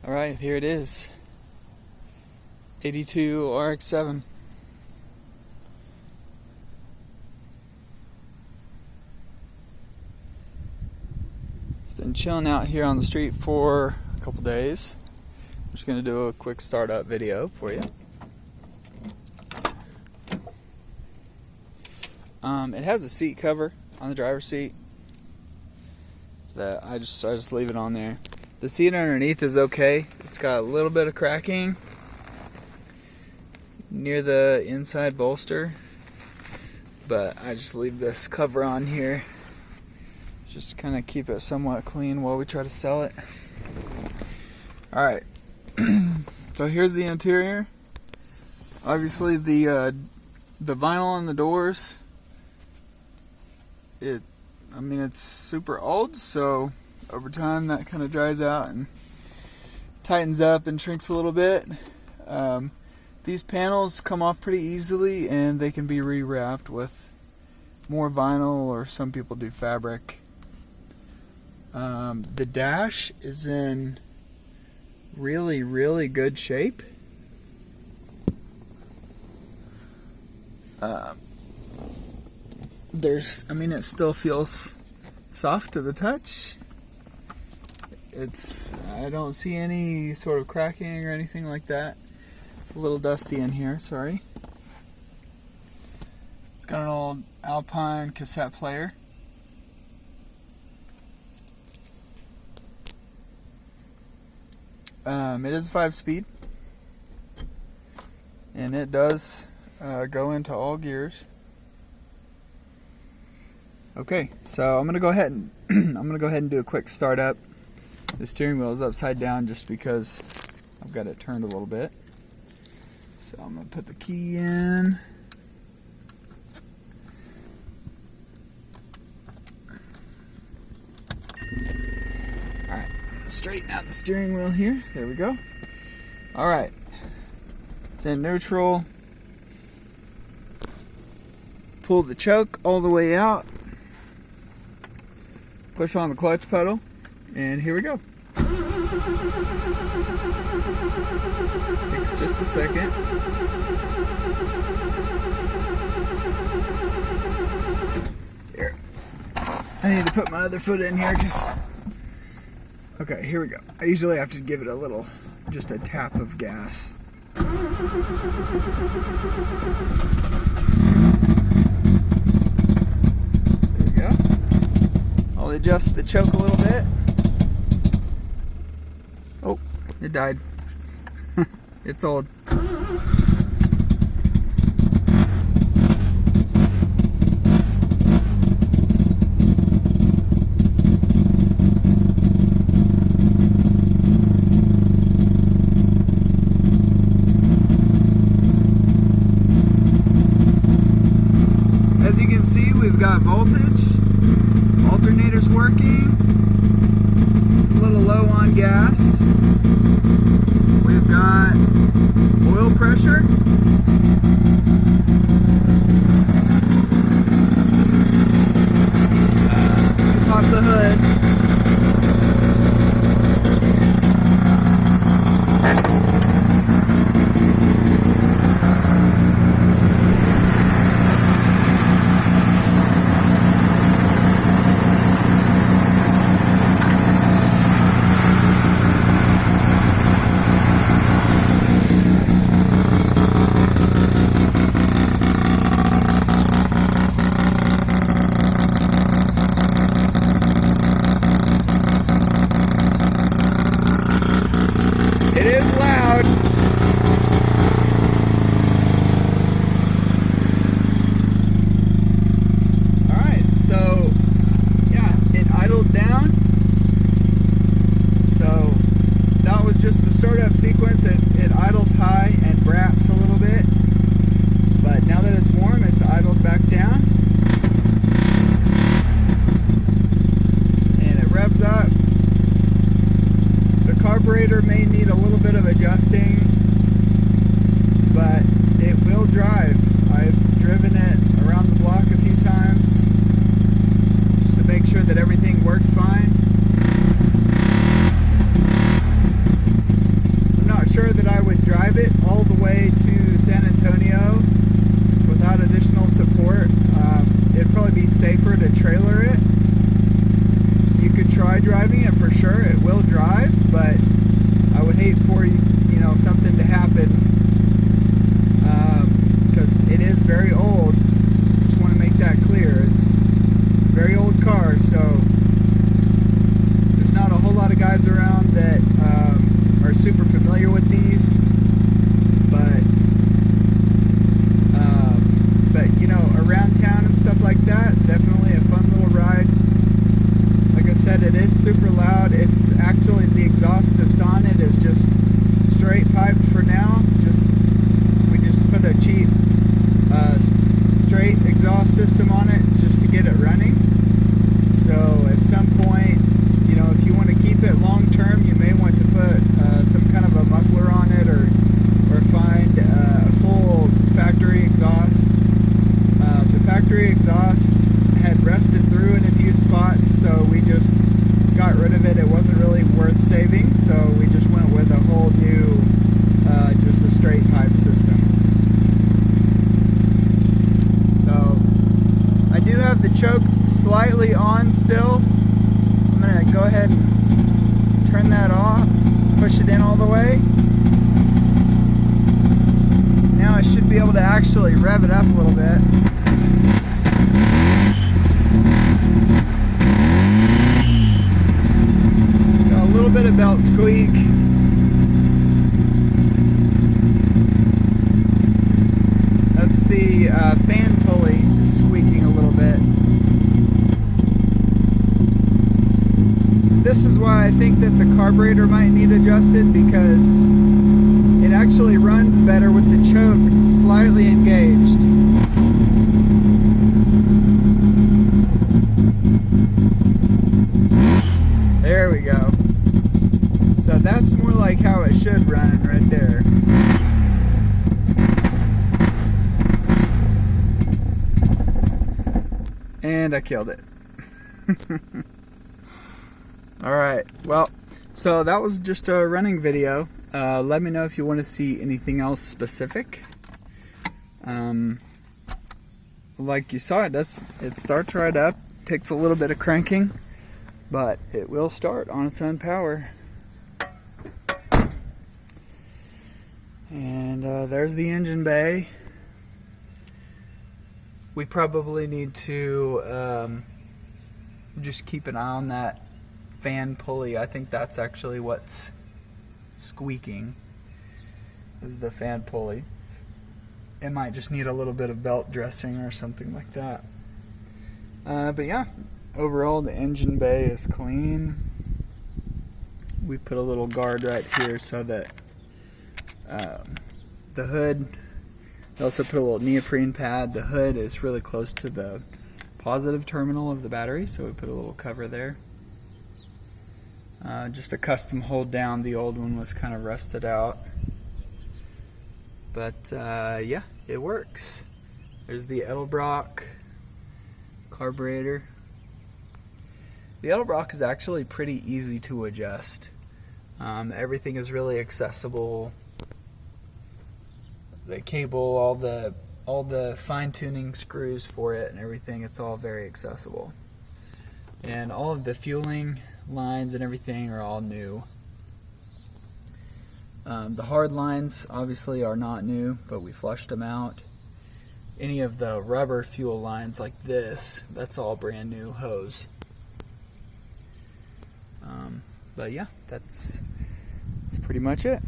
Alright, here it is. 82 RX7. It's been chilling out here on the street for a couple days. I'm just going to do a quick startup video for you. It has a seat cover on the driver's seat that I just leave it on there. The seat underneath is okay. It's got a little bit of cracking near the inside bolster, but I just leave this cover on here just to kind of keep it somewhat clean while we try to sell it. Alright, so here's the interior. Obviously the vinyl on the doors, it's super old, so over time that kind of dries out and tightens up and shrinks a little bit. These panels come off pretty easily and they can be rewrapped with more vinyl, or some people do fabric. The dash is in really good shape. It still feels soft to the touch. I don't see any sort of cracking or anything like that. It's a little dusty in here, sorry. It's got an old Alpine cassette player. It is a 5-speed, and it does go into all gears. Okay, so I'm gonna go ahead and do a quick startup. The steering wheel is upside down just because I've got it turned a little bit. So I'm gonna put the key in. Alright, straighten out the steering wheel here. There we go. Alright, it's in neutral. Pull the choke all the way out. Push on the clutch pedal, and here we go. Takes just a second. Here. I need to put my other foot in here because... Okay, here we go. I usually have to give it just a tap of gas. I'll adjust the choke a little bit. Oh, it died. It's old. As you can see, we've got voltage. Alternator's working. It's a little low on gas. We've got oil pressure. Pop the hood. It is loud. Alright, so yeah, it idled down. So that was just the startup sequence. It idles high and braps a little bit. But now that it's warm, it's idled back down. And it revs up. The carburetor may need a little bit of adjusting, but it will drive. I've driven it around the block a few times just to make sure that everything works fine. safer to trailer it. You could try driving it for sure. It will drive, but I would hate for something to happen because it is very old. Just want to make that clear. It's a very old car, so there's not a whole lot of guys around that are super familiar with these. But around town and stuff like that, definitely a fun little ride. Like I said, it is super loud. It's actually, the exhaust that's on it is just straight piped for now. We just put a cheap straight exhaust system on it just to get it running. So at some point, if you want to keep it long term, you may want to put some kind of a muffler on it, or find a full factory exhaust. The factory exhaust had rusted through in a few spots, so we just got rid of it. It wasn't really worth saving, so we just went with a whole new, just a straight pipe system. So I do have the choke slightly on still. I'm going to go ahead and turn that off, push it in all the way. Now I should be able to actually rev it up a little bit. Got a little bit of belt squeak. That's the fan pulley squeaking a little bit. This is why I think that the carburetor might need adjusted, because it actually runs better with the choke slightly engaged. There we go. So that's more like how it should run right there. And I killed it. Alright, well, so that was just a running video. Let me know if you want to see anything else specific. Like you saw, it starts right up. Takes a little bit of cranking, but it will start on its own power. And there's the engine bay. We probably need to just keep an eye on that fan pulley. I think that's actually what's squeaking, is the fan pulley. It might just need a little bit of belt dressing or something like that. But yeah, overall the engine bay is clean. We put a little guard right here so that the hood, we also put a little neoprene pad. The hood is really close to the positive terminal of the battery, so we put a little cover there. Just a custom hold down. The old one was kind of rusted out. But yeah, it works. There's the Edelbrock carburetor. The Edelbrock is actually pretty easy to adjust. Everything is really accessible. The cable, all the fine-tuning screws for it and everything, it's all very accessible. And all of the fueling lines and everything are all new. The hard lines obviously are not new, but we flushed them out. Any of the rubber fuel lines like this, that's all brand new hose. But yeah, that's pretty much it.